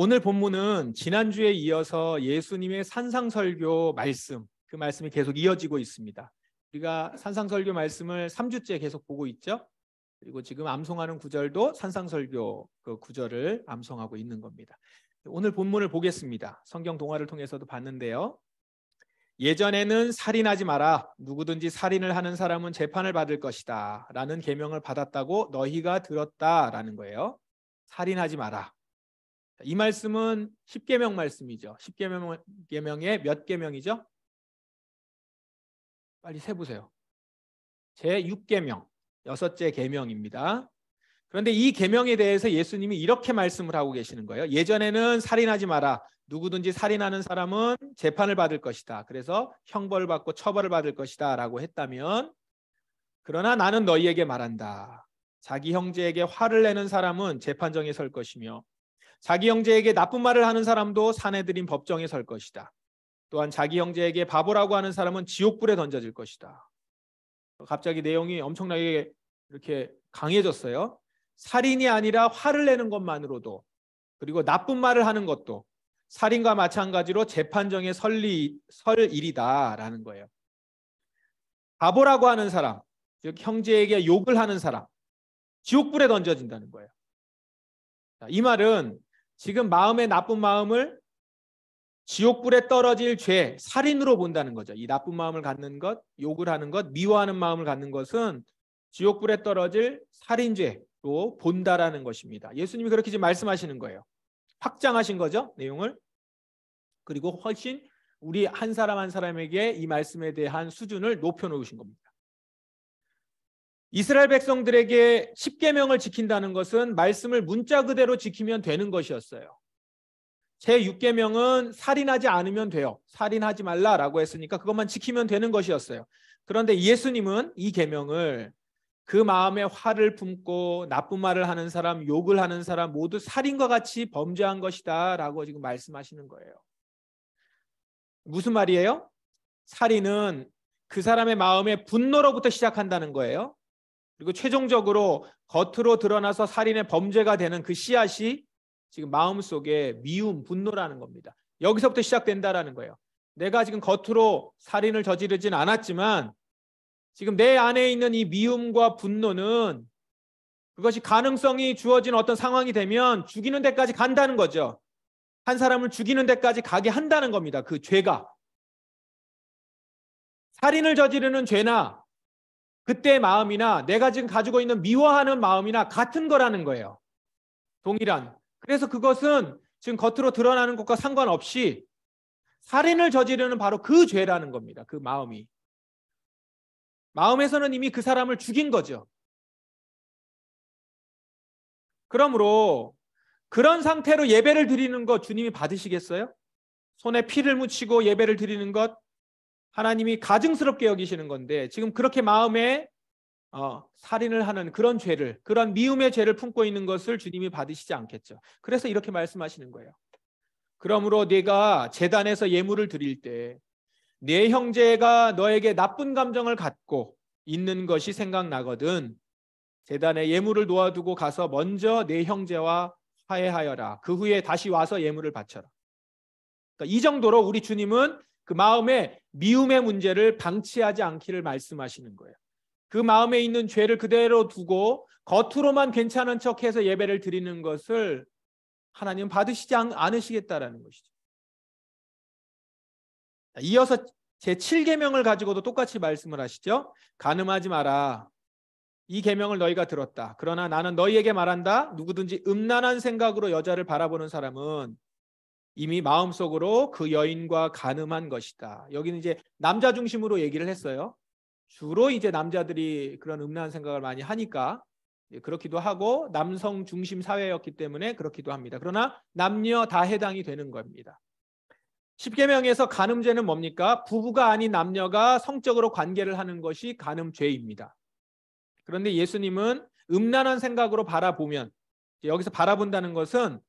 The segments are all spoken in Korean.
오늘 본문은 지난주에 이어서 예수님의 산상설교 말씀, 그 말씀이 계속 이어지고 있습니다. 우리가 산상설교 말씀을 3주째 계속 보고 있죠. 그리고 지금 암송하는 구절도 산상설교 그 구절을 암송하고 있는 겁니다. 오늘 본문을 보겠습니다. 성경 동화를 통해서도 봤는데요. 예전에는 살인하지 마라. 누구든지 살인을 하는 사람은 재판을 받을 것이다. 라는 계명을 받았다고 너희가 들었다라는 거예요. 살인하지 마라. 이 말씀은 10계명 말씀이죠. 10계명의 몇 계명이죠? 빨리 세보세요. 제6계명, 6째 계명입니다. 그런데 이 계명에 대해서 예수님이 이렇게 말씀을 하고 계시는 거예요. 예전에는 살인하지 마라. 누구든지 살인하는 사람은 재판을 받을 것이다. 그래서 형벌을 받고 처벌을 받을 것이다 라고 했다면, 그러나 나는 너희에게 말한다. 자기 형제에게 화를 내는 사람은 재판정에 설 것이며 자기 형제에게 나쁜 말을 하는 사람도 사내들인 법정에 설 것이다. 또한 자기 형제에게 바보라고 하는 사람은 지옥불에 던져질 것이다. 갑자기 내용이 엄청나게 이렇게 강해졌어요. 살인이 아니라 화를 내는 것만으로도, 그리고 나쁜 말을 하는 것도 살인과 마찬가지로 재판정에 설 일이다라는 거예요. 바보라고 하는 사람, 즉 형제에게 욕을 하는 사람, 지옥불에 던져진다는 거예요. 이 말은 지금 마음의 나쁜 마음을 지옥불에 떨어질 죄, 살인으로 본다는 거죠. 이 나쁜 마음을 갖는 것, 욕을 하는 것, 미워하는 마음을 갖는 것은 지옥불에 떨어질 살인죄로 본다라는 것입니다. 예수님이 그렇게 지금 말씀하시는 거예요. 확장하신 거죠, 내용을. 그리고 훨씬 우리 한 사람 한 사람에게 이 말씀에 대한 수준을 높여놓으신 겁니다. 이스라엘 백성들에게 10계명을 지킨다는 것은 말씀을 문자 그대로 지키면 되는 것이었어요. 제6계명은 살인하지 않으면 돼요. 살인하지 말라라고 했으니까 그것만 지키면 되는 것이었어요. 그런데 예수님은 이 계명을 그 마음에 화를 품고 나쁜 말을 하는 사람, 욕을 하는 사람 모두 살인과 같이 범죄한 것이다 라고 지금 말씀하시는 거예요. 무슨 말이에요? 살인은 그 사람의 마음의 분노로부터 시작한다는 거예요. 그리고 최종적으로 겉으로 드러나서 살인의 범죄가 되는 그 씨앗이 지금 마음속에 미움, 분노라는 겁니다. 여기서부터 시작된다라는 거예요. 내가 지금 겉으로 살인을 저지르진 않았지만 지금 내 안에 있는 이 미움과 분노는 그것이 가능성이 주어진 어떤 상황이 되면 죽이는 데까지 간다는 거죠. 한 사람을 죽이는 데까지 가게 한다는 겁니다. 그 죄가. 살인을 저지르는 죄나 그때의 마음이나 내가 지금 가지고 있는 미워하는 마음이나 같은 거라는 거예요. 동일한. 그래서 그것은 지금 겉으로 드러나는 것과 상관없이 살인을 저지르는 바로 그 죄라는 겁니다. 그 마음이. 마음에서는 이미 그 사람을 죽인 거죠. 그러므로 그런 상태로 예배를 드리는 것 주님이 받으시겠어요? 손에 피를 묻히고 예배를 드리는 것 하나님이 가증스럽게 여기시는 건데 지금 그렇게 마음에 살인을 하는 그런 죄를, 그런 미움의 죄를 품고 있는 것을 주님이 받으시지 않겠죠. 그래서 이렇게 말씀하시는 거예요. 그러므로 네가 제단에서 예물을 드릴 때 네 형제가 너에게 나쁜 감정을 갖고 있는 것이 생각나거든 제단에 예물을 놓아두고 가서 먼저 네 형제와 화해하여라. 그 후에 다시 와서 예물을 바쳐라. 그러니까 이 정도로 우리 주님은 그 마음의 미움의 문제를 방치하지 않기를 말씀하시는 거예요. 그 마음에 있는 죄를 그대로 두고 겉으로만 괜찮은 척해서 예배를 드리는 것을 하나님은 받으시지 않으시겠다라는 것이죠. 이어서 제7계명을 가지고도 똑같이 말씀을 하시죠. 간음하지 마라. 이 계명을 너희가 들었다. 그러나 나는 너희에게 말한다. 누구든지 음란한 생각으로 여자를 바라보는 사람은 이미 마음속으로 그 여인과 간음한 것이다. 여기는 이제 남자 중심으로 얘기를 했어요. 주로 이제 남자들이 그런 음란한 생각을 많이 하니까 그렇기도 하고 남성 중심 사회였기 때문에 그렇기도 합니다. 그러나 남녀 다 해당이 되는 겁니다. 10계명에서 간음죄는 뭡니까? 부부가 아닌 남녀가 성적으로 관계를 하는 것이 간음죄입니다. 그런데 예수님은 음란한 생각으로 바라보면, 여기서 바라본다는 것은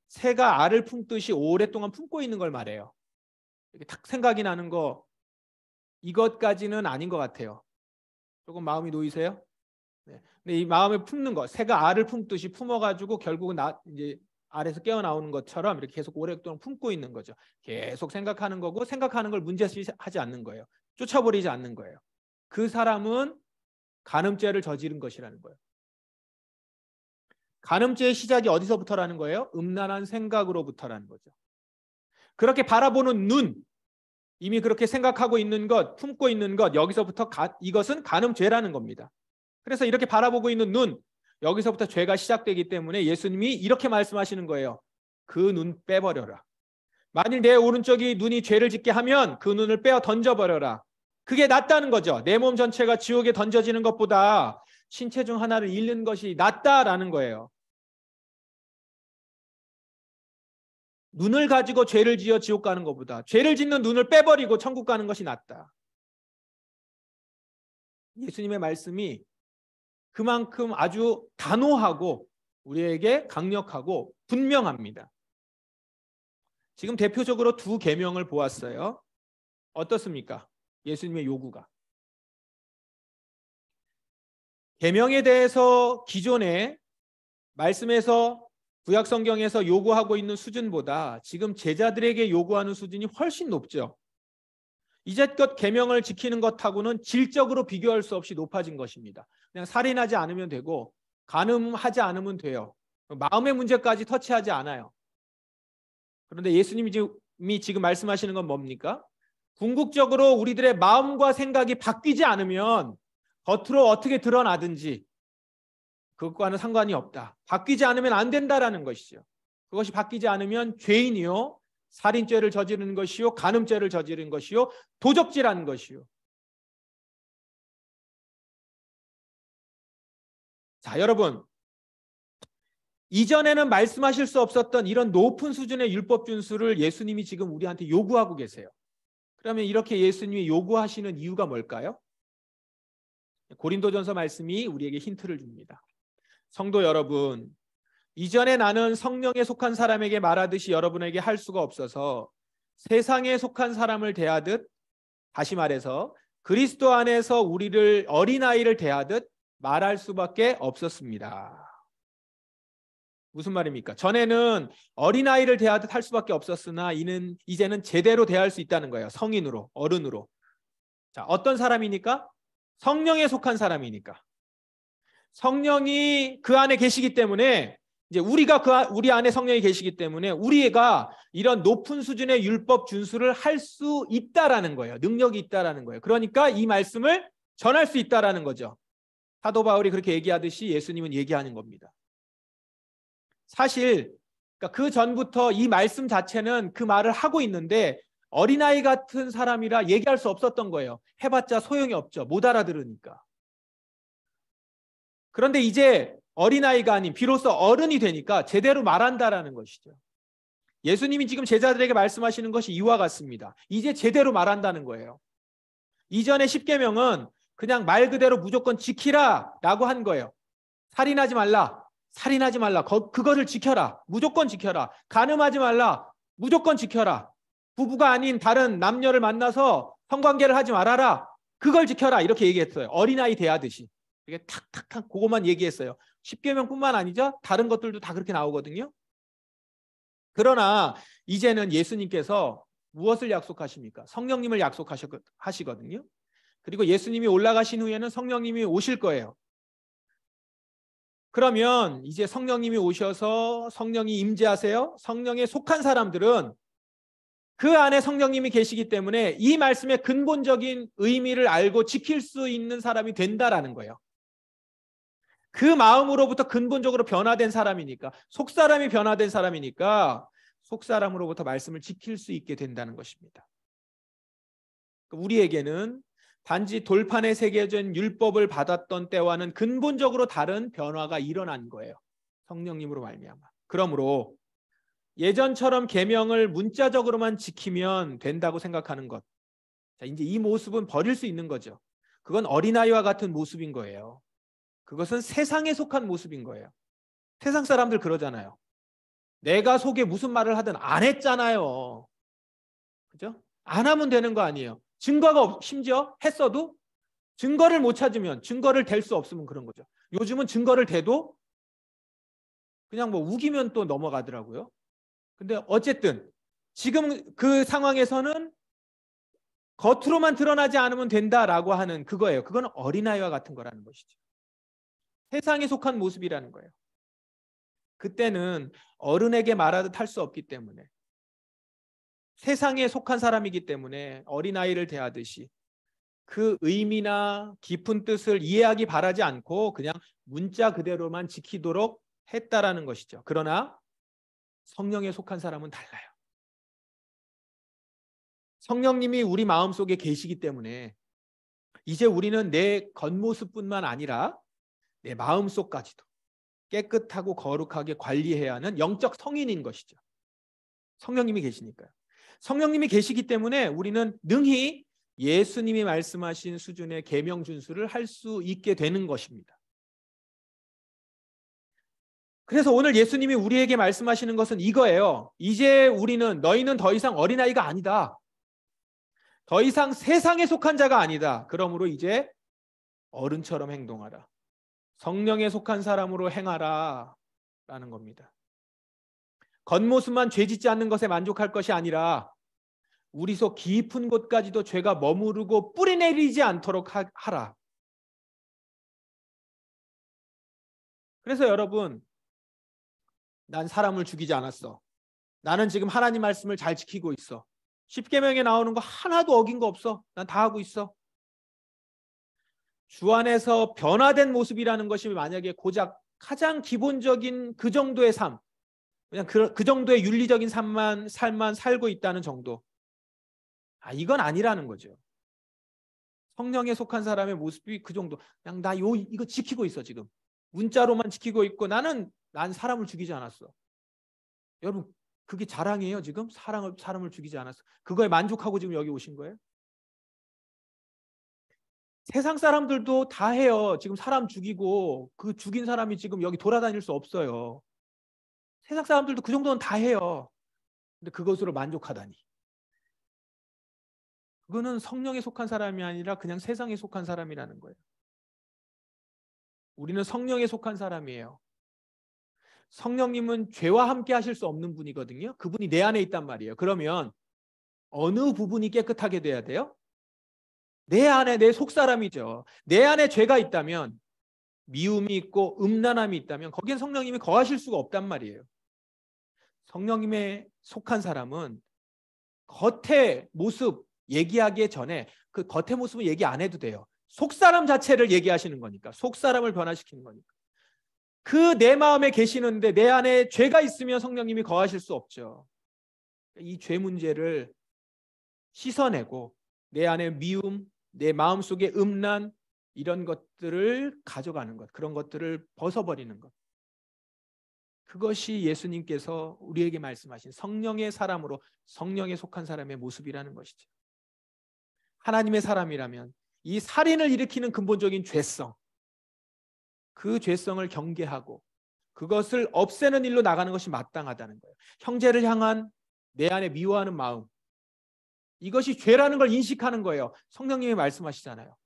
새가 알을 품듯이 오랫동안 품고 있는 걸 말해요. 이렇게 딱 생각이 나는 거, 이것까지는 아닌 것 같아요. 조금 마음이 놓이세요? 네. 근데 이 마음에 품는 거, 새가 알을 품듯이 품어가지고 결국은 이제 알에서 깨어나오는 것처럼 이렇게 계속 오랫동안 품고 있는 거죠. 계속 생각하는 거고 생각하는 걸 문제시하지 않는 거예요. 쫓아버리지 않는 거예요. 그 사람은 간음죄를 저지른 것이라는 거예요. 간음죄의 시작이 어디서부터라는 거예요? 음란한 생각으로부터라는 거죠. 그렇게 바라보는 눈, 이미 그렇게 생각하고 있는 것, 품고 있는 것, 여기서부터 이것은 간음죄라는 겁니다. 그래서 이렇게 바라보고 있는 눈, 여기서부터 죄가 시작되기 때문에 예수님이 이렇게 말씀하시는 거예요. 그 눈 빼버려라. 만일 내 오른쪽이 눈이 죄를 짓게 하면 그 눈을 빼어 던져버려라. 그게 낫다는 거죠. 내 몸 전체가 지옥에 던져지는 것보다 신체 중 하나를 잃는 것이 낫다라는 거예요. 눈을 가지고 죄를 지어 지옥 가는 것보다 죄를 짓는 눈을 빼버리고 천국 가는 것이 낫다. 예수님의 말씀이 그만큼 아주 단호하고 우리에게 강력하고 분명합니다. 지금 대표적으로 두 계명을 보았어요. 어떻습니까? 예수님의 요구가. 계명에 대해서 기존에 말씀에서 구약 성경에서 요구하고 있는 수준보다 지금 제자들에게 요구하는 수준이 훨씬 높죠. 이제껏 계명을 지키는 것하고는 질적으로 비교할 수 없이 높아진 것입니다. 그냥 살인하지 않으면 되고 간음하지 않으면 돼요. 마음의 문제까지 터치하지 않아요. 그런데 예수님이 지금 말씀하시는 건 뭡니까? 궁극적으로 우리들의 마음과 생각이 바뀌지 않으면 겉으로 어떻게 드러나든지 그것과는 상관이 없다. 바뀌지 않으면 안 된다라는 것이죠. 그것이 바뀌지 않으면 죄인이요, 살인죄를 저지르는 것이요, 간음죄를 저지르는 것이요, 도적질하는 것이요. 자, 여러분, 이전에는 말씀하실 수 없었던 이런 높은 수준의 율법 준수를 예수님이 지금 우리한테 요구하고 계세요. 그러면 이렇게 예수님이 요구하시는 이유가 뭘까요? 고린도전서 말씀이 우리에게 힌트를 줍니다. 성도 여러분, 이전에 나는 성령에 속한 사람에게 말하듯이 여러분에게 할 수가 없어서 세상에 속한 사람을 대하듯, 다시 말해서 그리스도 안에서 우리를 어린아이를 대하듯 말할 수밖에 없었습니다. 무슨 말입니까? 전에는 어린아이를 대하듯 할 수밖에 없었으나 이제는 제대로 대할 수 있다는 거예요. 성인으로, 어른으로. 자, 어떤 사람이니까? 성령에 속한 사람이니까. 성령이 그 안에 계시기 때문에 이제 우리 안에 성령이 계시기 때문에 우리가 이런 높은 수준의 율법 준수를 할 수 있다라는 거예요. 능력이 있다라는 거예요. 그러니까 이 말씀을 전할 수 있다라는 거죠. 사도 바울이 그렇게 얘기하듯이 예수님은 얘기하는 겁니다. 사실 그 전부터 이 말씀 자체는 그 말을 하고 있는데 어린아이 같은 사람이라 얘기할 수 없었던 거예요. 해봤자 소용이 없죠. 못 알아들으니까. 그런데 이제 어린아이가 아닌 비로소 어른이 되니까 제대로 말한다라는 것이죠. 예수님이 지금 제자들에게 말씀하시는 것이 이와 같습니다. 이제 제대로 말한다는 거예요. 이전의 10계명은 그냥 말 그대로 무조건 지키라 라고 한 거예요. 살인하지 말라. 살인하지 말라. 그것을 지켜라. 무조건 지켜라. 간음하지 말라. 무조건 지켜라. 부부가 아닌 다른 남녀를 만나서 성관계를 하지 말아라. 그걸 지켜라. 이렇게 얘기했어요. 어린아이 대하듯이. 이게 탁탁탁 그것만 얘기했어요. 10계명뿐만 아니죠. 다른 것들도 다 그렇게 나오거든요. 그러나 이제는 예수님께서 무엇을 약속하십니까? 성령님을 약속하시거든요. 그리고 예수님이 올라가신 후에는 성령님이 오실 거예요. 그러면 이제 성령님이 오셔서 성령이 임재하세요. 성령에 속한 사람들은 그 안에 성령님이 계시기 때문에 이 말씀의 근본적인 의미를 알고 지킬 수 있는 사람이 된다라는 거예요. 그 마음으로부터 근본적으로 변화된 사람이니까, 속사람이 변화된 사람이니까 속사람으로부터 말씀을 지킬 수 있게 된다는 것입니다. 우리에게는 단지 돌판에 새겨진 율법을 받았던 때와는 근본적으로 다른 변화가 일어난 거예요. 성령님으로 말미암아. 그러므로 예전처럼 계명을 문자적으로만 지키면 된다고 생각하는 것. 자, 이제 이 모습은 버릴 수 있는 거죠. 그건 어린아이와 같은 모습인 거예요. 그것은 세상에 속한 모습인 거예요. 세상 사람들 그러잖아요. 내가 속에 무슨 말을 하든 안 했잖아요. 그죠? 안 하면 되는 거 아니에요. 증거가 심지어 했어도 증거를 못 찾으면, 증거를 댈 수 없으면 그런 거죠. 요즘은 증거를 대도 그냥 뭐 우기면 또 넘어가더라고요. 근데 어쨌든 지금 그 상황에서는 겉으로만 드러나지 않으면 된다라고 하는 그거예요. 그건 어린아이와 같은 거라는 것이죠. 세상에 속한 모습이라는 거예요. 그때는 어른에게 말하듯 할 수 없기 때문에, 세상에 속한 사람이기 때문에 어린아이를 대하듯이 그 의미나 깊은 뜻을 이해하기 바라지 않고 그냥 문자 그대로만 지키도록 했다라는 것이죠. 그러나 성령에 속한 사람은 달라요. 성령님이 우리 마음속에 계시기 때문에 이제 우리는 내 겉모습뿐만 아니라 내 마음속까지도 깨끗하고 거룩하게 관리해야 하는 영적 성인인 것이죠. 성령님이 계시니까요. 성령님이 계시기 때문에 우리는 능히 예수님이 말씀하신 수준의 계명 준수를 할 수 있게 되는 것입니다. 그래서 오늘 예수님이 우리에게 말씀하시는 것은 이거예요. 이제 우리는, 너희는 더 이상 어린아이가 아니다. 더 이상 세상에 속한 자가 아니다. 그러므로 이제 어른처럼 행동하라. 성령에 속한 사람으로 행하라 라는 겁니다. 겉모습만 죄짓지 않는 것에 만족할 것이 아니라 우리 속 깊은 곳까지도 죄가 머무르고 뿌리내리지 않도록 하라. 그래서 여러분, 난 사람을 죽이지 않았어. 나는 지금 하나님 말씀을 잘 지키고 있어. 십계명에 나오는 거 하나도 어긴 거 없어. 난 다 하고 있어. 주 안에서 변화된 모습이라는 것이 만약에 고작 가장 기본적인 그 정도의 삶, 그냥 그 정도의 윤리적인 삶만 살고 있다는 정도. 이건 아니라는 거죠. 성령에 속한 사람의 모습이 그 정도. 그냥 나 이거 지키고 있어 지금. 문자로만 지키고 있고 난 사람을 죽이지 않았어. 여러분, 그게 자랑이에요 지금? 사람을 죽이지 않았어. 그거에 만족하고 지금 여기 오신 거예요? 세상 사람들도 다 해요. 지금 사람 죽이고 그 죽인 사람이 지금 여기 돌아다닐 수 없어요. 세상 사람들도 그 정도는 다 해요. 근데 그것으로 만족하다니. 그거는 성령에 속한 사람이 아니라 그냥 세상에 속한 사람이라는 거예요. 우리는 성령에 속한 사람이에요. 성령님은 죄와 함께 하실 수 없는 분이거든요. 그분이 내 안에 있단 말이에요. 그러면 어느 부분이 깨끗하게 돼야 돼요? 내 안에 내 속사람이죠. 내 안에 죄가 있다면, 미움이 있고 음란함이 있다면 거기엔 성령님이 거하실 수가 없단 말이에요. 성령님에 속한 사람은 겉의 모습 얘기하기 전에 그 겉의 모습은 얘기 안 해도 돼요. 속사람 자체를 얘기하시는 거니까. 속사람을 변화시키는 거니까. 그 내 마음에 계시는데 내 안에 죄가 있으면 성령님이 거하실 수 없죠. 이 죄 문제를 씻어내고 내 안에 미움, 내 마음속에 음란, 이런 것들을 가져가는 것, 그런 것들을 벗어버리는 것. 그것이 예수님께서 우리에게 말씀하신 성령의 사람으로, 성령에 속한 사람의 모습이라는 것이죠. 하나님의 사람이라면 이 살인을 일으키는 근본적인 죄성, 그 죄성을 경계하고 그것을 없애는 일로 나가는 것이 마땅하다는 거예요. 형제를 향한 내 안에 미워하는 마음, 이것이 죄라는 걸 인식하는 거예요. 성령님이 말씀하시잖아요.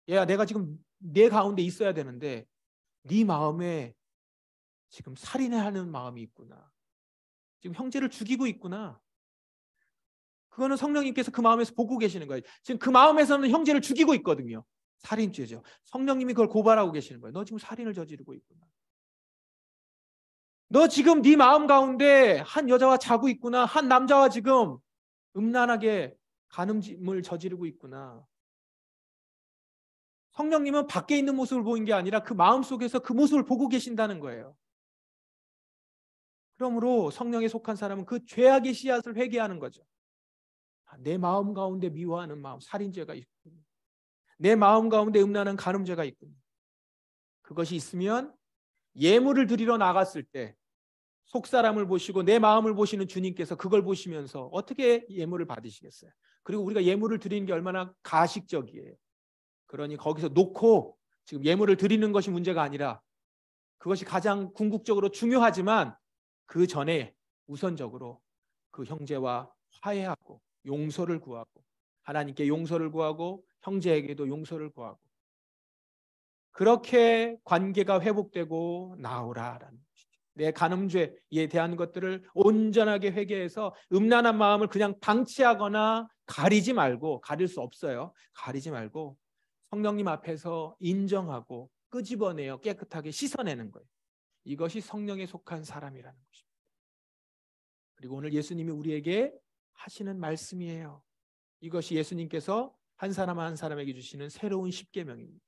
얘야, 내가 지금 내 가운데 있어야 되는데 네 마음에 지금 살인하는 마음이 있구나. 지금 형제를 죽이고 있구나. 그거는 성령님께서 그 마음에서 보고 계시는 거예요. 지금 그 마음에서는 형제를 죽이고 있거든요. 살인죄죠. 성령님이 그걸 고발하고 계시는 거예요. 너 지금 살인을 저지르고 있구나. 너 지금 네 마음 가운데 한 여자와 자고 있구나. 한 남자와 지금 음란하게 간음을 저지르고 있구나. 성령님은 밖에 있는 모습을 보인 게 아니라 그 마음속에서 그 모습을 보고 계신다는 거예요. 그러므로 성령에 속한 사람은 그 죄악의 씨앗을 회개하는 거죠. 내 마음 가운데 미워하는 마음, 살인죄가 있군요. 내 마음 가운데 음란한 간음죄가 있군요. 그것이 있으면 예물을 드리러 나갔을 때 속사람을 보시고 내 마음을 보시는 주님께서 그걸 보시면서 어떻게 예물을 받으시겠어요? 그리고 우리가 예물을 드리는 게 얼마나 가식적이에요. 그러니 거기서 놓고 지금 예물을 드리는 것이 문제가 아니라 그것이 가장 궁극적으로 중요하지만 그 전에 우선적으로 그 형제와 화해하고 용서를 구하고 하나님께 용서를 구하고 형제에게도 용서를 구하고 그렇게 관계가 회복되고 나오라라는 것이죠. 내 간음죄에 대한 것들을 온전하게 회개해서 음란한 마음을 그냥 방치하거나 가리지 말고, 가릴 수 없어요. 가리지 말고 성령님 앞에서 인정하고 끄집어내어 깨끗하게 씻어내는 거예요. 이것이 성령에 속한 사람이라는 것입니다. 그리고 오늘 예수님이 우리에게 하시는 말씀이에요. 이것이 예수님께서 한 사람 한 사람에게 주시는 새로운 십계명입니다.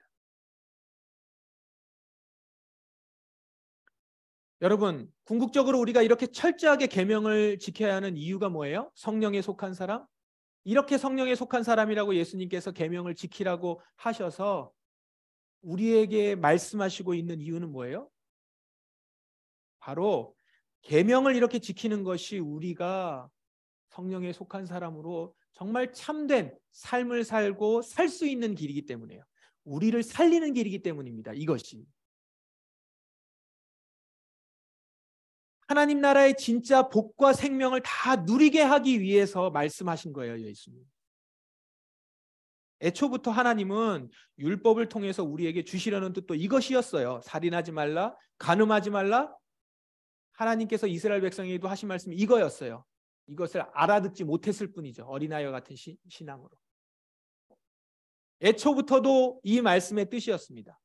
여러분, 궁극적으로 우리가 이렇게 철저하게 계명을 지켜야 하는 이유가 뭐예요? 성령에 속한 사람? 이렇게 성령에 속한 사람이라고 예수님께서 계명을 지키라고 하셔서 우리에게 말씀하시고 있는 이유는 뭐예요? 바로 계명을 이렇게 지키는 것이 우리가 성령에 속한 사람으로 정말 참된 삶을 살고 살 수 있는 길이기 때문이에요. 우리를 살리는 길이기 때문입니다. 이것이 하나님 나라의 진짜 복과 생명을 다 누리게 하기 위해서 말씀하신 거예요, 예수님. 애초부터 하나님은 율법을 통해서 우리에게 주시려는 뜻도 이것이었어요. 살인하지 말라, 간음하지 말라. 하나님께서 이스라엘 백성에게도 하신 말씀이 이거였어요. 이것을 알아듣지 못했을 뿐이죠. 어린아이와 같은 신앙으로. 애초부터도 이 말씀의 뜻이었습니다.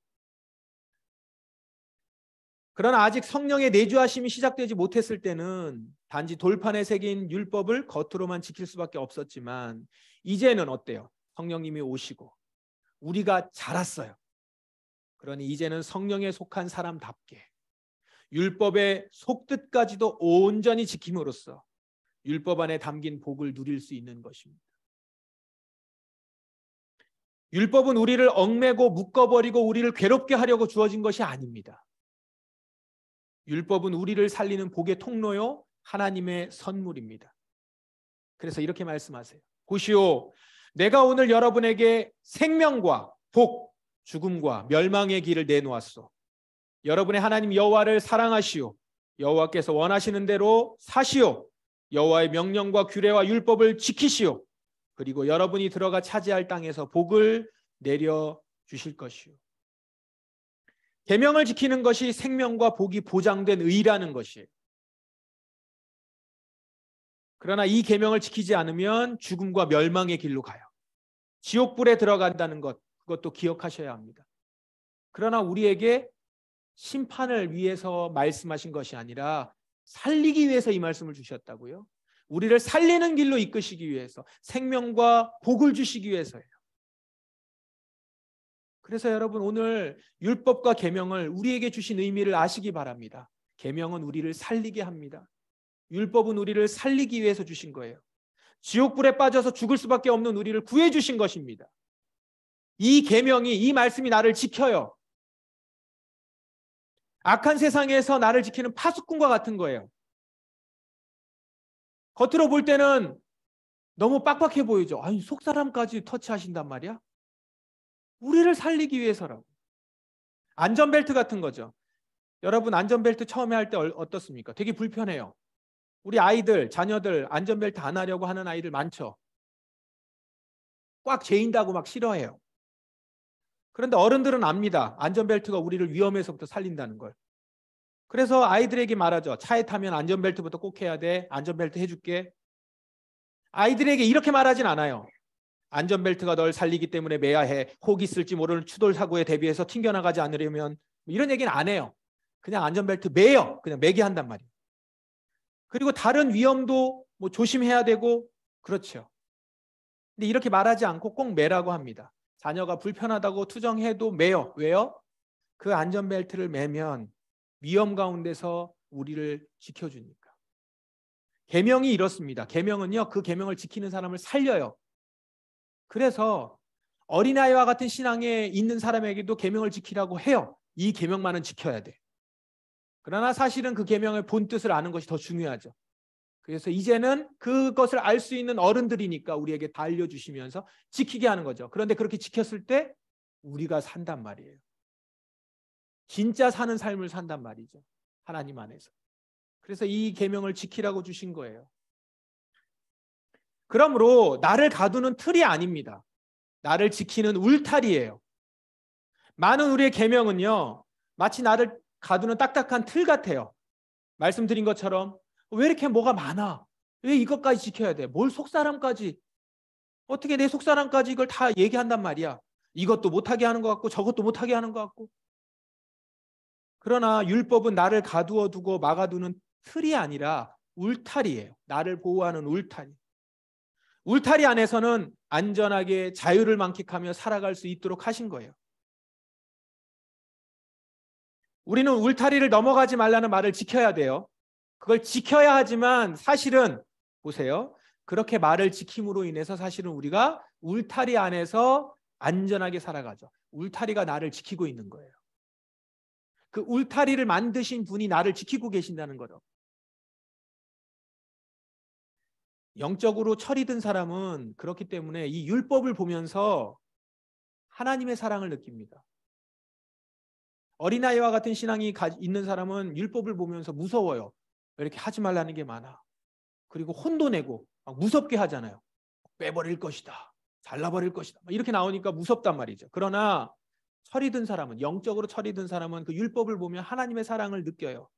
그러나 아직 성령의 내주하심이 시작되지 못했을 때는 단지 돌판에 새긴 율법을 겉으로만 지킬 수밖에 없었지만 이제는 어때요? 성령님이 오시고 우리가 자랐어요. 그러니 이제는 성령에 속한 사람답게 율법의 속뜻까지도 온전히 지킴으로써 율법 안에 담긴 복을 누릴 수 있는 것입니다. 율법은 우리를 얽매고 묶어버리고 우리를 괴롭게 하려고 주어진 것이 아닙니다. 율법은 우리를 살리는 복의 통로요, 하나님의 선물입니다. 그래서 이렇게 말씀하세요. 보시오, 내가 오늘 여러분에게 생명과 복, 죽음과 멸망의 길을 내놓았소. 여러분의 하나님 여호와를 사랑하시오. 여호와께서 원하시는 대로 사시오. 여호와의 명령과 규례와 율법을 지키시오. 그리고 여러분이 들어가 차지할 땅에서 복을 내려 주실 것이오. 계명을 지키는 것이 생명과 복이 보장된 의라는 것이에요. 그러나 이 계명을 지키지 않으면 죽음과 멸망의 길로 가요. 지옥불에 들어간다는 것, 그것도 기억하셔야 합니다. 그러나 우리에게 심판을 위해서 말씀하신 것이 아니라 살리기 위해서 이 말씀을 주셨다고요. 우리를 살리는 길로 이끄시기 위해서, 생명과 복을 주시기 위해서예요. 그래서 여러분, 오늘 율법과 계명을 우리에게 주신 의미를 아시기 바랍니다. 계명은 우리를 살리게 합니다. 율법은 우리를 살리기 위해서 주신 거예요. 지옥불에 빠져서 죽을 수밖에 없는 우리를 구해 주신 것입니다. 이 계명이, 이 말씀이 나를 지켜요. 악한 세상에서 나를 지키는 파수꾼과 같은 거예요. 겉으로 볼 때는 너무 빡빡해 보이죠. 아니, 속사람까지 터치하신단 말이야? 우리를 살리기 위해서라고. 안전벨트 같은 거죠. 여러분, 안전벨트 처음에 할 때 어떻습니까? 되게 불편해요. 우리 아이들, 자녀들 안전벨트 안 하려고 하는 아이들 많죠. 꽉 죄인다고 막 싫어해요. 그런데 어른들은 압니다. 안전벨트가 우리를 위험에서부터 살린다는 걸. 그래서 아이들에게 말하죠. 차에 타면 안전벨트부터 꼭 해야 돼. 안전벨트 해줄게. 아이들에게 이렇게 말하진 않아요. 안전벨트가 널 살리기 때문에 매야 해. 혹 있을지 모르는 추돌 사고에 대비해서 튕겨나가지 않으려면, 이런 얘기는 안 해요. 그냥 안전벨트 매요. 그냥 매게 한단 말이에요. 그리고 다른 위험도 뭐 조심해야 되고 그렇죠. 근데 이렇게 말하지 않고 꼭 매라고 합니다. 자녀가 불편하다고 투정해도 매요. 왜요? 그 안전벨트를 매면 위험 가운데서 우리를 지켜주니까. 계명이 이렇습니다. 계명은요, 그 계명을 지키는 사람을 살려요. 그래서 어린아이와 같은 신앙에 있는 사람에게도 계명을 지키라고 해요. 이 계명만은 지켜야 돼. 그러나 사실은 그 계명의 본뜻을 아는 것이 더 중요하죠. 그래서 이제는 그것을 알 수 있는 어른들이니까 우리에게 다 알려주시면서 지키게 하는 거죠. 그런데 그렇게 지켰을 때 우리가 산단 말이에요. 진짜 사는 삶을 산단 말이죠. 하나님 안에서. 그래서 이 계명을 지키라고 주신 거예요. 그러므로 나를 가두는 틀이 아닙니다. 나를 지키는 울타리예요. 많은 우리의 계명은요, 마치 나를 가두는 딱딱한 틀 같아요. 말씀드린 것처럼 왜 이렇게 뭐가 많아? 왜 이것까지 지켜야 돼? 뭘 속사람까지? 어떻게 내 속사람까지 이걸 다 얘기한단 말이야? 이것도 못하게 하는 것 같고 저것도 못하게 하는 것 같고. 그러나 율법은 나를 가두어 두고 막아두는 틀이 아니라 울타리예요. 나를 보호하는 울타리. 울타리 안에서는 안전하게 자유를 만끽하며 살아갈 수 있도록 하신 거예요. 우리는 울타리를 넘어가지 말라는 말을 지켜야 돼요. 그걸 지켜야 하지만 사실은 보세요. 그렇게 말을 지킴으로 인해서 사실은 우리가 울타리 안에서 안전하게 살아가죠. 울타리가 나를 지키고 있는 거예요. 그 울타리를 만드신 분이 나를 지키고 계신다는 거죠. 영적으로 철이 든 사람은 그렇기 때문에 이 율법을 보면서 하나님의 사랑을 느낍니다. 어린아이와 같은 신앙이 있는 사람은 율법을 보면서 무서워요. 왜 이렇게 하지 말라는 게 많아. 그리고 혼도 내고 막 무섭게 하잖아요. 빼버릴 것이다. 잘라버릴 것이다. 이렇게 나오니까 무섭단 말이죠. 그러나 철이 든 사람은, 영적으로 철이 든 사람은 그 율법을 보면 하나님의 사랑을 느껴요.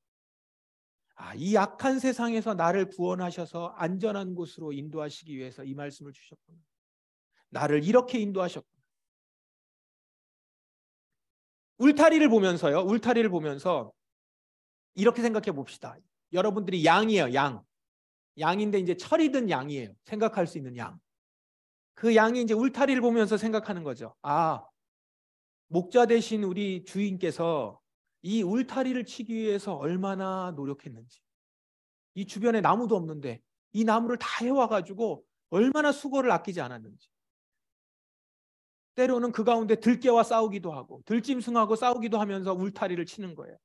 이 약한 세상에서 나를 구원하셔서 안전한 곳으로 인도하시기 위해서 이 말씀을 주셨구나. 나를 이렇게 인도하셨구나. 울타리를 보면서요. 울타리를 보면서 이렇게 생각해 봅시다. 여러분들이 양이에요. 양. 양인데 이제 철이 든 양이에요. 생각할 수 있는 양. 그 양이 이제 울타리를 보면서 생각하는 거죠. 목자 되신 우리 주인께서 이 울타리를 치기 위해서 얼마나 노력했는지. 이 주변에 나무도 없는데 이 나무를 다 해와가지고 얼마나 수고를 아끼지 않았는지. 때로는 그 가운데 들깨와 싸우기도 하고 들짐승하고 싸우기도 하면서 울타리를 치는 거예요.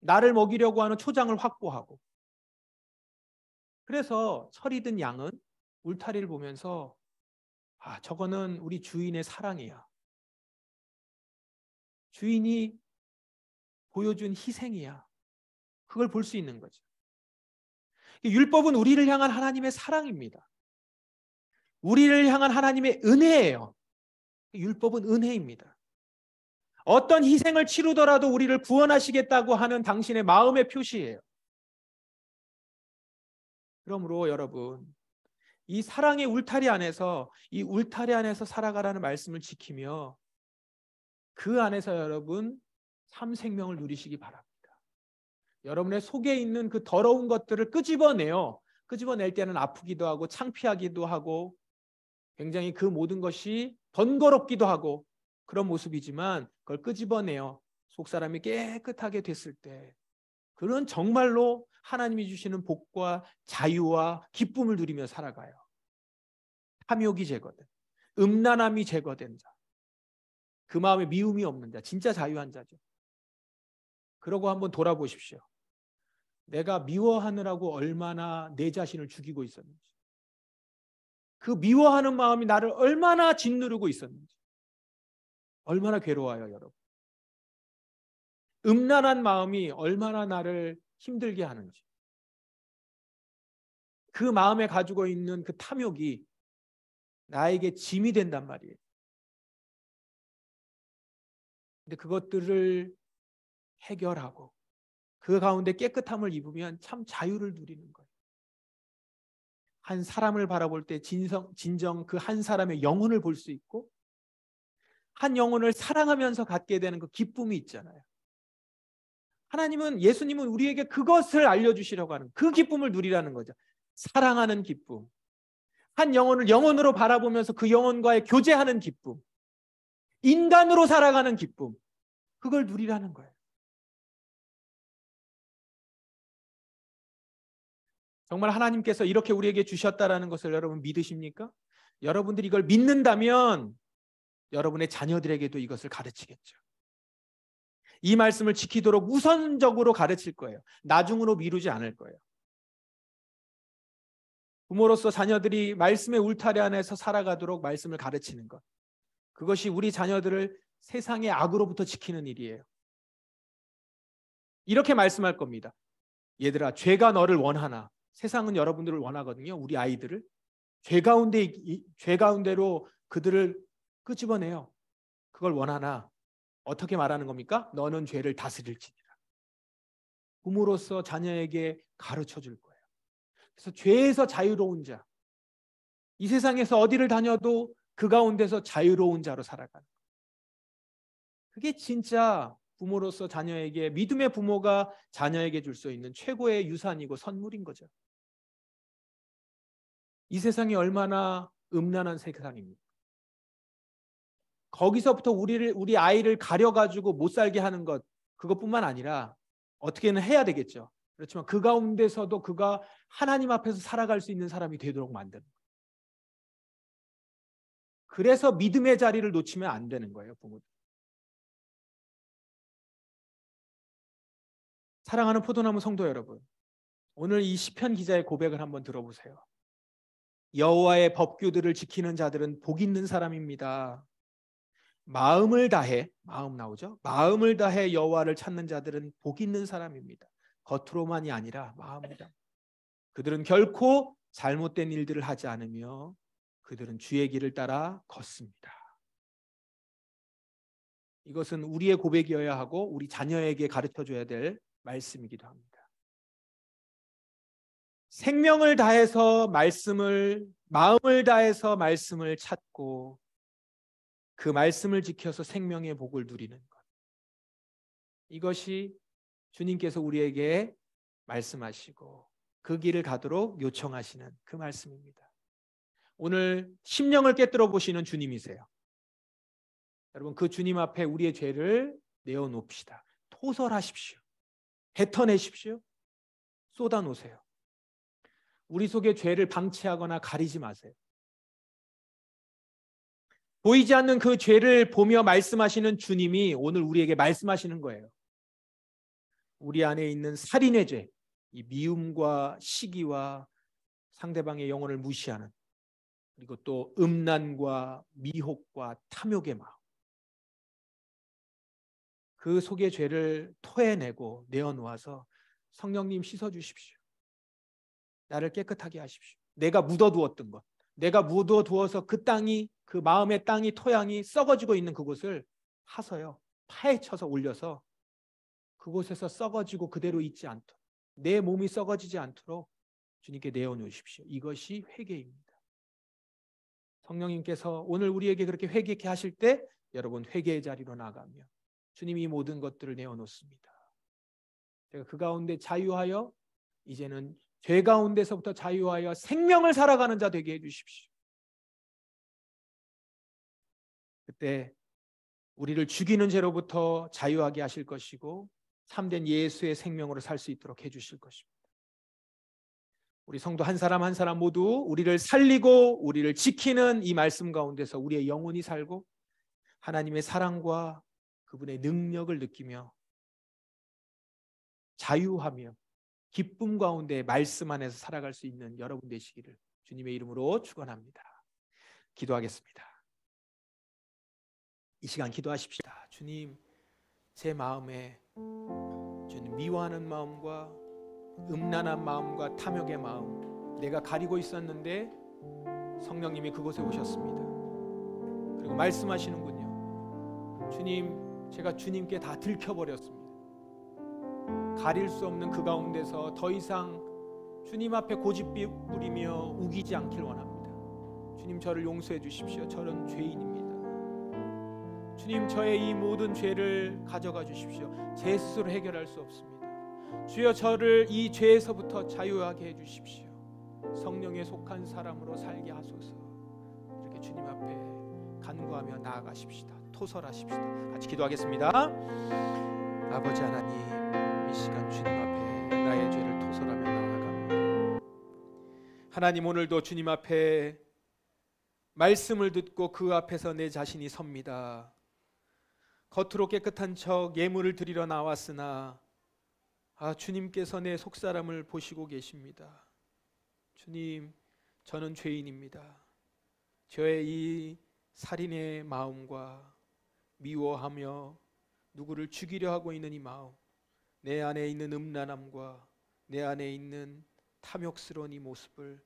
나를 먹이려고 하는 초장을 확보하고. 그래서 철이 든 양은 울타리를 보면서 저거는 우리 주인의 사랑이야. 주인이 보여준 희생이야. 그걸 볼 수 있는 거죠. 율법은 우리를 향한 하나님의 사랑입니다. 우리를 향한 하나님의 은혜예요. 율법은 은혜입니다. 어떤 희생을 치르더라도 우리를 구원하시겠다고 하는 당신의 마음의 표시예요. 그러므로 여러분, 이 사랑의 울타리 안에서 이 울타리 안에서 살아가라는 말씀을 지키며 그 안에서 여러분 참 생명을 누리시기 바랍니다. 여러분의 속에 있는 그 더러운 것들을 끄집어내요. 끄집어낼 때는 아프기도 하고 창피하기도 하고 굉장히 그 모든 것이 번거롭기도 하고 그런 모습이지만 그걸 끄집어내요. 속사람이 깨끗하게 됐을 때 그는 정말로 하나님이 주시는 복과 자유와 기쁨을 누리며 살아가요. 탐욕이 제거된, 음란함이 제거된 자, 그 마음에 미움이 없는 자, 진짜 자유한 자죠. 그러고 한번 돌아보십시오. 내가 미워하느라고 얼마나 내 자신을 죽이고 있었는지, 그 미워하는 마음이 나를 얼마나 짓누르고 있었는지, 얼마나 괴로워요, 여러분. 음란한 마음이 얼마나 나를 힘들게 하는지, 그 마음에 가지고 있는 그 탐욕이 나에게 짐이 된단 말이에요. 근데 그것들을 해결하고 그 가운데 깨끗함을 입으면 참 자유를 누리는 거예요. 한 사람을 바라볼 때 진정 그 한 사람의 영혼을 볼 수 있고 한 영혼을 사랑하면서 갖게 되는 그 기쁨이 있잖아요. 예수님은 우리에게 그것을 알려주시려고 하는 그 기쁨을 누리라는 거죠. 사랑하는 기쁨. 한 영혼을 영혼으로 바라보면서 그 영혼과의 교제하는 기쁨. 인간으로 살아가는 기쁨. 그걸 누리라는 거예요. 정말 하나님께서 이렇게 우리에게 주셨다라는 것을 여러분 믿으십니까? 여러분들이 이걸 믿는다면 여러분의 자녀들에게도 이것을 가르치겠죠. 이 말씀을 지키도록 우선적으로 가르칠 거예요. 나중으로 미루지 않을 거예요. 부모로서 자녀들이 말씀의 울타리 안에서 살아가도록 말씀을 가르치는 것. 그것이 우리 자녀들을 세상의 악으로부터 지키는 일이에요. 이렇게 말씀할 겁니다. 얘들아, 죄가 너를 원하나? 세상은 여러분들을 원하거든요. 우리 아이들을. 죄 가운데로 그들을 끄집어내요. 그걸 원하나? 어떻게 말하는 겁니까? 너는 죄를 다스릴지니라. 부모로서 자녀에게 가르쳐 줄 거예요. 그래서 죄에서 자유로운 자, 이 세상에서 어디를 다녀도 그 가운데서 자유로운 자로 살아가는 거예요. 그게 진짜 부모로서 자녀에게, 믿음의 부모가 자녀에게 줄 수 있는 최고의 유산이고 선물인 거죠. 이 세상이 얼마나 음란한 세상입니까? 거기서부터 우리 아이를 가려가지고 못 살게 하는 것, 그것뿐만 아니라 어떻게는 해야 되겠죠. 그렇지만 그 가운데서도 그가 하나님 앞에서 살아갈 수 있는 사람이 되도록 만드는 거예요. 그래서 믿음의 자리를 놓치면 안 되는 거예요, 부모들. 사랑하는 포도나무 성도 여러분, 오늘 이 시편 기자의 고백을 한번 들어보세요. 여호와의 법규들을 지키는 자들은 복 있는 사람입니다. 마음을 다해, 마음 나오죠? 마음을 다해 여호와를 찾는 자들은 복 있는 사람입니다. 겉으로만이 아니라 마음이다. 그들은 결코 잘못된 일들을 하지 않으며 그들은 주의 길을 따라 걷습니다. 이것은 우리의 고백이어야 하고 우리 자녀에게 가르쳐줘야 될 말씀이기도 합니다. 생명을 다해서 마음을 다해서 말씀을 찾고 그 말씀을 지켜서 생명의 복을 누리는 것. 이것이 주님께서 우리에게 말씀하시고 그 길을 가도록 요청하시는 그 말씀입니다. 오늘 심령을 깨뜨려 보시는 주님이세요. 여러분, 그 주님 앞에 우리의 죄를 내어놓읍시다. 토설하십시오. 뱉어내십시오. 쏟아놓으세요. 우리 속에 죄를 방치하거나 가리지 마세요. 보이지 않는 그 죄를 보며 말씀하시는 주님이 오늘 우리에게 말씀하시는 거예요. 우리 안에 있는 살인의 죄, 이 미움과 시기와 상대방의 영혼을 무시하는, 그리고 또 음란과 미혹과 탐욕의 마음, 그 속의 죄를 토해내고 내어놓아서 성령님 씻어주십시오. 나를 깨끗하게 하십시오. 내가 묻어두었던 것, 내가 묻어두어서 그 땅이, 그 마음의 땅이, 토양이 썩어지고 있는 그곳을 파서요, 파헤쳐서 올려서 그곳에서 썩어지고 그대로 있지 않도록, 내 몸이 썩어지지 않도록 주님께 내어놓으십시오. 이것이 회개입니다. 성령님께서 오늘 우리에게 그렇게 회개케 하실 때 여러분 회개의 자리로 나가며 주님이 모든 것들을 내어놓습니다. 제가 그 가운데 자유하여 이제는 죄 가운데서부터 자유하여 생명을 살아가는 자 되게 해주십시오. 그때 우리를 죽이는 죄로부터 자유하게 하실 것이고 참된 예수의 생명으로 살 수 있도록 해주실 것입니다. 우리 성도 한 사람 한 사람 모두 우리를 살리고 우리를 지키는 이 말씀 가운데서 우리의 영혼이 살고 하나님의 사랑과 그분의 능력을 느끼며 자유하며 기쁨 가운데 말씀 안에서 살아갈 수 있는 여러분 되시기를 주님의 이름으로 축원합니다. 기도하겠습니다. 이 시간 기도하십시다. 주님, 제 마음에 주님 미워하는 마음과 음란한 마음과 탐욕의 마음, 내가 가리고 있었는데 성령님이 그곳에 오셨습니다. 그리고 말씀하시는군요. 주님, 제가 주님께 다 들켜버렸습니다. 가릴 수 없는 그 가운데서 더 이상 주님 앞에 고집비 부리며 우기지 않길 원합니다. 주님, 저를 용서해 주십시오. 저는 죄인입니다. 주님, 저의 이 모든 죄를 가져가 주십시오. 제 스스로 해결할 수 없습니다. 주여, 저를 이 죄에서부터 자유하게 해 주십시오. 성령에 속한 사람으로 살게 하소서. 이렇게 주님 앞에 간구하며 나아가십시다. 토설하십시다. 같이 기도하겠습니다. 아버지 하나님, 이 시간 주님 앞에 나의 죄를 토설하며 나아갑니다. 하나님, 오늘도 주님 앞에 말씀을 듣고 그 앞에서 내 자신이 섭니다. 겉으로 깨끗한 척 예물을 드리러 나왔으나 주님께서 내 속사람을 보시고 계십니다. 주님, 저는 죄인입니다. 저의 이 살인의 마음과 미워하며 누구를 죽이려 하고 있는 이 마음, 내 안에 있는 음란함과 내 안에 있는 탐욕스러운 이 모습을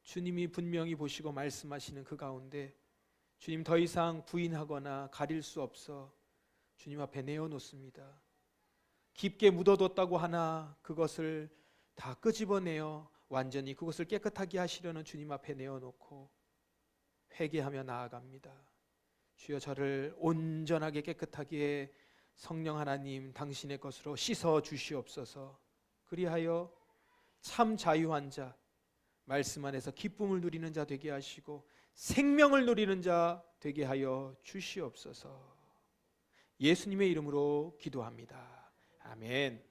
주님이 분명히 보시고 말씀하시는 그 가운데 주님, 더 이상 부인하거나 가릴 수 없어 주님 앞에 내어놓습니다. 깊게 묻어뒀다고 하나 그것을 다 끄집어내어 완전히 그것을 깨끗하게 하시려는 주님 앞에 내어놓고 회개하며 나아갑니다. 주여, 저를 온전하게 깨끗하게 성령 하나님 당신의 것으로 씻어 주시옵소서. 그리하여 참 자유한 자, 말씀 안에서 기쁨을 누리는 자 되게 하시고 생명을 누리는 자 되게 하여 주시옵소서. 예수님의 이름으로 기도합니다. 아멘.